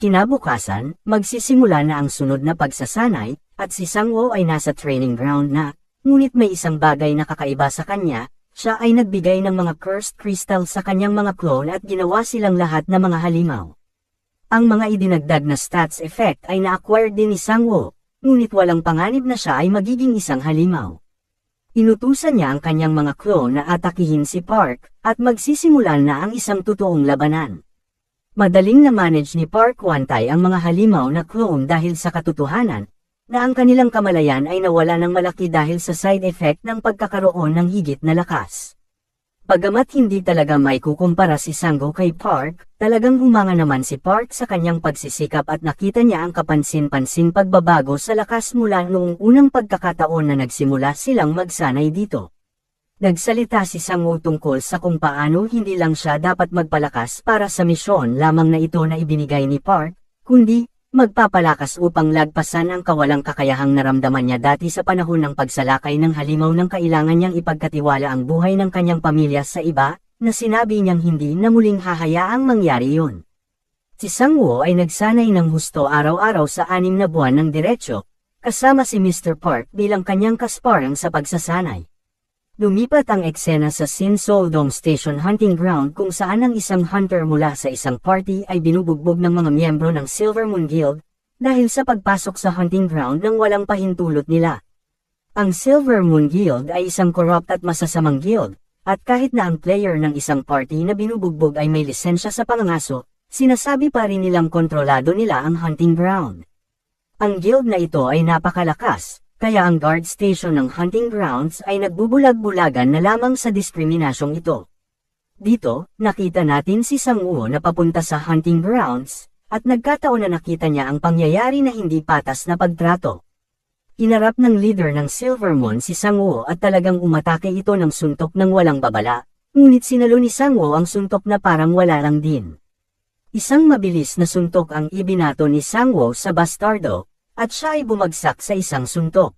Kinabukasan, magsisimula na ang sunod na pagsasanay, at si Sangwoo ay nasa training ground na, ngunit may isang bagay na kakaiba sa kanya, siya ay nagbigay ng mga cursed crystal sa kanyang mga clone at ginawa silang lahat na mga halimaw. Ang mga idinagdag na stats effect ay na-acquire din ni Sangwoo, ngunit walang panganib na siya ay magiging isang halimaw. Inutusan niya ang kanyang mga clone na atakihin si Park, at magsisimula na ang isang totoong labanan. Madaling na-manage ni Park Hwan-tae ang mga halimaw na clone dahil sa katotohanan, na ang kanilang kamalayan ay nawala ng malaki dahil sa side effect ng pagkakaroon ng higit na lakas. Bagamat hindi talaga may kukumpara si Sangwoo kay Park, talagang humanga naman si Park sa kanyang pagsisikap at nakita niya ang kapansin-pansing pagbabago sa lakas mula noong unang pagkakataon na nagsimula silang magsanay dito. Nagsalita si Sangwoo tungkol sa kung paano hindi lang siya dapat magpalakas para sa misyon lamang na ito na ibinigay ni Park, kundi magpapalakas upang lagpasan ang kawalang kakayahang naramdaman niya dati sa panahon ng pagsalakay ng halimaw nang kailangan niyang ipagkatiwala ang buhay ng kanyang pamilya sa iba, na sinabi niyang hindi na muling hahayaang mangyari yun. Si Sangwoo ay nagsanay ng husto araw-araw sa 6 na buwan ng diretsyo, kasama si Mr. Park bilang kanyang kasparang sa pagsasanay. Lumipat ang eksena sa Sinseoldong Station Hunting Ground kung saan ang isang hunter mula sa isang party ay binubugbog ng mga miyembro ng Silver Moon Guild, dahil sa pagpasok sa hunting ground ng walang pahintulot nila. Ang Silver Moon Guild ay isang corrupt at masasamang guild, at kahit na ang player ng isang party na binubugbog ay may lisensya sa pangangaso, sinasabi pa rin nilang kontrolado nila ang hunting ground. Ang guild na ito ay napakalakas, kaya ang guard station ng hunting grounds ay nagbubulag-bulagan na lamang sa diskriminasyong ito. Dito, nakita natin si Sangwoo na papunta sa hunting grounds, at nagkataon na nakita niya ang pangyayari na hindi patas na pagtrato. Inarap ng leader ng Silver Moon si Sangwoo at talagang umatake ito ng suntok ng walang babala, ngunit sinalo ni Sangwoo ang suntok na parang wala lang din. Isang mabilis na suntok ang ibinato ni Sangwoo sa bastardo, at siya ay bumagsak sa isang suntok.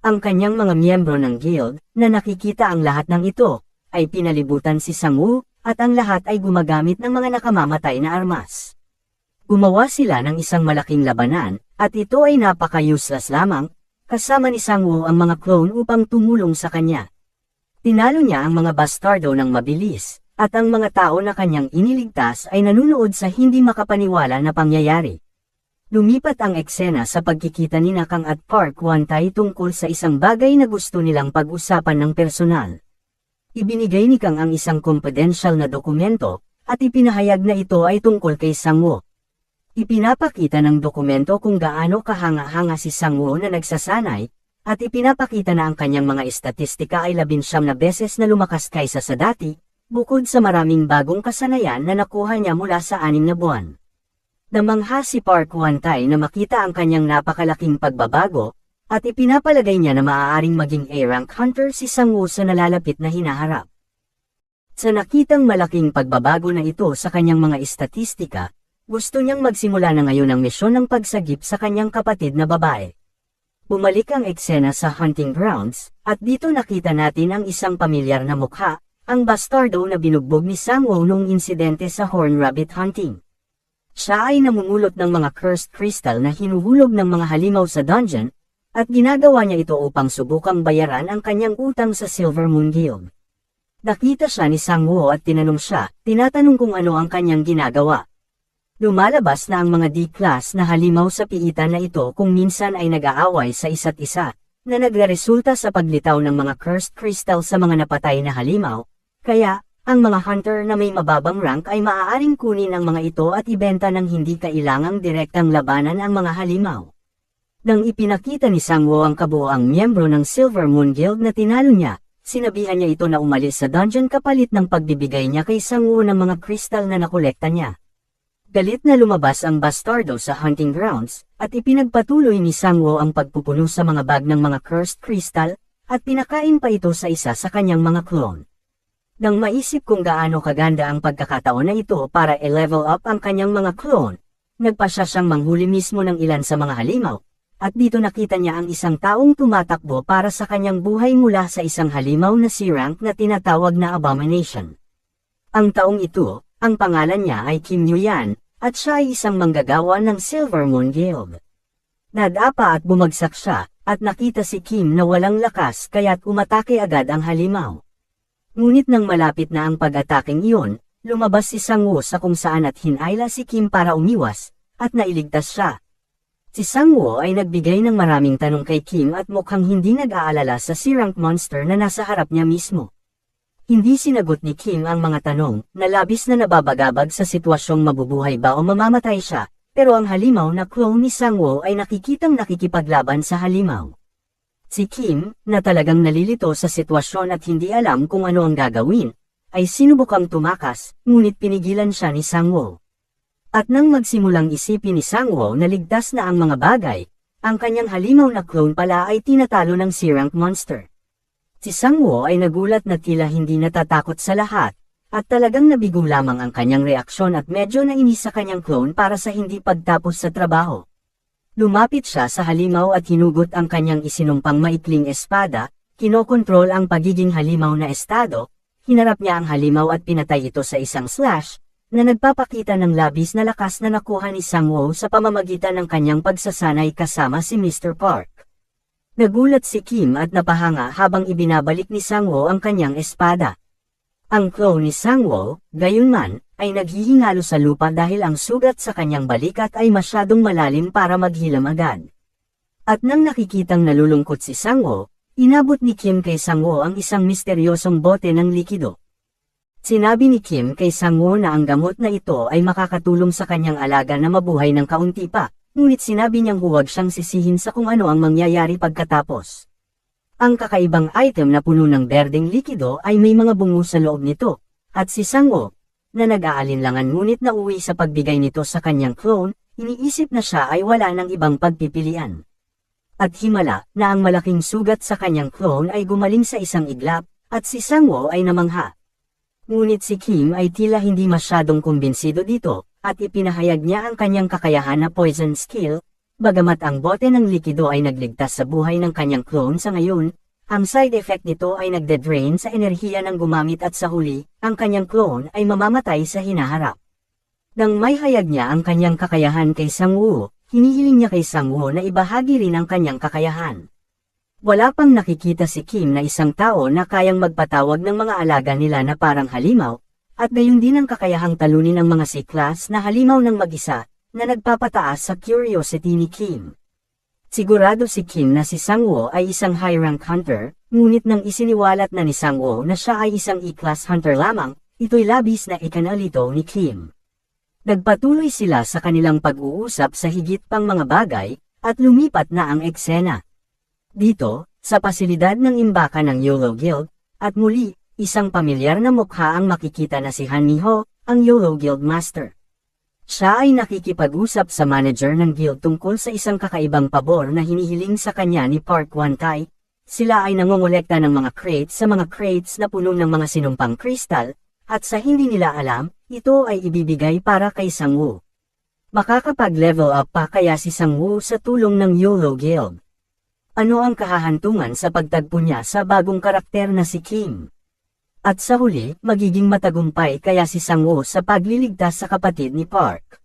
Ang kanyang mga miyembro ng guild, na nakikita ang lahat ng ito, ay pinalibutan si Sangwoo, at ang lahat ay gumagamit ng mga nakamamatay na armas. Gumawa sila ng isang malaking labanan, at ito ay napaka-useless lamang, kasama ni Sangwoo ang mga clone upang tumulong sa kanya. Tinalo niya ang mga bastardo ng mabilis, at ang mga tao na kanyang iniligtas ay nanunood sa hindi makapaniwala na pangyayari. Lumipat ang eksena sa pagkikita ni Nakang at Park Hwan-tae tungkol sa isang bagay na gusto nilang pag-usapan ng personal. Ibinigay ni Kang ang isang confidential na dokumento, at ipinahayag na ito ay tungkol kay Sangwoo. Ipinapakita ng dokumento kung gaano kahanga-hanga si Sangwoo na nagsasanay, at ipinapakita na ang kanyang mga estatistika ay 19 na beses na lumakas kaysa sa dati, bukod sa maraming bagong kasanayan na nakuha niya mula sa 6 na buwan. Namangha si Park Hwan-tae na makita ang kanyang napakalaking pagbabago, at ipinapalagay niya na maaaring maging A-rank hunter si Sangwoo sa nalalapit na hinaharap. Sa nakitang malaking pagbabago na ito sa kanyang mga estatistika, gusto niyang magsimula na ngayon ang misyon ng pagsagip sa kanyang kapatid na babae. Bumalik ang eksena sa hunting grounds, at dito nakita natin ang isang pamilyar na mukha, ang bastardo na binugbog ni Sangwoo noong insidente sa horn rabbit hunting. Siya ay namumulot ng mga cursed crystal na hinuhulog ng mga halimaw sa dungeon, at ginagawa niya ito upang subukang bayaran ang kanyang utang sa Silver Moon Guild. Nakita siya ni Sangwoo at tinanong siya, tinatanong kung ano ang kanyang ginagawa. Lumalabas na ang mga D-class na halimaw sa piitan na ito kung minsan ay nag-aaway sa isa't isa, na nagreresulta sa paglitaw ng mga cursed crystal sa mga napatay na halimaw, kaya, ang mga hunter na may mababang rank ay maaaring kunin ang mga ito at ibenta ng hindi kailangang direktang labanan ang mga halimaw. Nang ipinakita ni Sangwoo ang kabuoang miyembro ng Silver Moon Guild na tinalo niya, sinabihan niya ito na umalis sa dungeon kapalit ng pagbibigay niya kay Sangwoo ng mga kristal na nakolekta niya. Galit na lumabas ang bastardo sa hunting grounds, at ipinagpatuloy ni Sangwoo ang pagpupuno sa mga bag ng mga cursed crystal, at pinakain pa ito sa isa sa kanyang mga clone. Nang maisip kung gaano kaganda ang pagkakataon na ito para i-level up ang kanyang mga clone, nagpasya siyang manghuli mismo ng ilan sa mga halimaw, at dito nakita niya ang isang taong tumatakbo para sa kanyang buhay mula sa isang halimaw na si Rank na tinatawag na Abomination. Ang taong ito, ang pangalan niya ay Kim Yu-yan, at siya ay isang manggagawa ng Silver Moon Guild. Nadapa at bumagsak siya, at nakita si Kim na walang lakas kaya't umatake agad ang halimaw. Ngunit nang malapit na ang pag-ataking iyon, lumabas si Sang-woo sa kung saan at hinayla si Kim para umiwas, at nailigtas siya. Si Sang-woo ay nagbigay ng maraming tanong kay Kim at mukhang hindi nag-aalala sa C-rank monster na nasa harap niya mismo. Hindi sinagot ni Kim ang mga tanong, na labis na nababagabag sa sitwasyong mabubuhay ba o mamamatay siya, pero ang halimaw na clone ni Sang-woo ay nakikitang nakikipaglaban sa halimaw. Si Kim, na talagang nalilito sa sitwasyon at hindi alam kung ano ang gagawin, ay sinubukang tumakas, ngunit pinigilan siya ni Sang-woo. At nang magsimulang isipin ni Sang-woo na ligtas na ang mga bagay, ang kanyang halimaw na clone pala ay tinatalo ng C-rank monster. Si Sang-woo ay nagulat na tila hindi natatakot sa lahat, at talagang nabigo lamang ang kanyang reaksyon at medyo nainis sa kanyang clone para sa hindi pagtapos sa trabaho. Lumapit siya sa halimaw at hinugot ang kanyang isinumpang maikling espada, kinokontrol ang pagiging halimaw na estado, hinarap niya ang halimaw at pinatay ito sa isang slash, na nagpapakita ng labis na lakas na nakuha ni Sang-woo sa pamamagitan ng kanyang pagsasanay kasama si Mr. Park. Nagulat si Kim at napahanga habang ibinabalik ni Sang-woo ang kanyang espada. Ang clone ni Sang-woo, gayunman, ay naghihingalo sa lupa dahil ang sugat sa kanyang balikat ay masyadong malalim para maghilam agad. At nang nakikitang nalulungkot si Sang-woo, inabot ni Kim kay Sang-woo ang isang misteryosong bote ng likido. Sinabi ni Kim kay Sang-woo na ang gamot na ito ay makakatulong sa kanyang alaga na mabuhay ng kaunti pa, ngunit sinabi niyang huwag siyang sisihin sa kung ano ang mangyayari pagkatapos. Ang kakaibang item na puno ng berdeng likido ay may mga bungo sa loob nito, at si Sang-woo, na nag-aalinlangan ngunit nauwi sa pagbigay nito sa kanyang clone, iniisip na siya ay wala ng ibang pagpipilian. At himala na ang malaking sugat sa kanyang clone ay gumaling sa isang iglap, at si Sang-woo ay namangha. Ngunit si Kim ay tila hindi masyadong kumbinsido dito, at ipinahayag niya ang kanyang kakayahan na poison skill, bagamat ang bote ng likido ay nagligtas sa buhay ng kanyang clone sa ngayon, ang side effect nito ay nagde-drain sa enerhiya ng gumamit at sa huli, ang kanyang clone ay mamamatay sa hinaharap. Nang may hayag niya ang kanyang kakayahan kay Sang-woo, hinihiling niya kay Sang-woo na ibahagi rin ang kanyang kakayahan. Wala pang nakikita si Kim na isang tao na kayang magpatawag ng mga alaga nila na parang halimaw, at gayon din ang kakayahang talunin ang mga C-class na halimaw ng mag-isa, na nagpapataas sa curiosity ni Kim. Sigurado si Kim na si Sang-woo ay isang high-rank hunter, ngunit nang isiniwalat na ni Sang-woo na siya ay isang E-class hunter lamang, ito'y labis na ikanalito ni Kim. Nagpatuloy sila sa kanilang pag-uusap sa higit pang mga bagay, at lumipat na ang eksena. Dito, sa pasilidad ng imbakan ng YOLO Guild, at muli, isang pamilyar na mukha ang makikita na si Han Mi-ho, ang YOLO Guild Master. Siya ay nakikipag-usap sa manager ng guild tungkol sa isang kakaibang pabor na hinihiling sa kanya ni Park Wan-tae. Sila ay nangongolekta ng mga crates sa mga crates na puno ng mga sinumpang kristal, at sa hindi nila alam, ito ay ibibigay para kay Sang-woo. Makakapag-level up pa kaya si Sang-woo sa tulong ng YOLO Guild. Ano ang kahahantungan sa pagtagpo niya sa bagong karakter na si Kim? At sa huli, magiging matagumpay kaya si Sang-woo sa pagliligtas sa kapatid ni Park.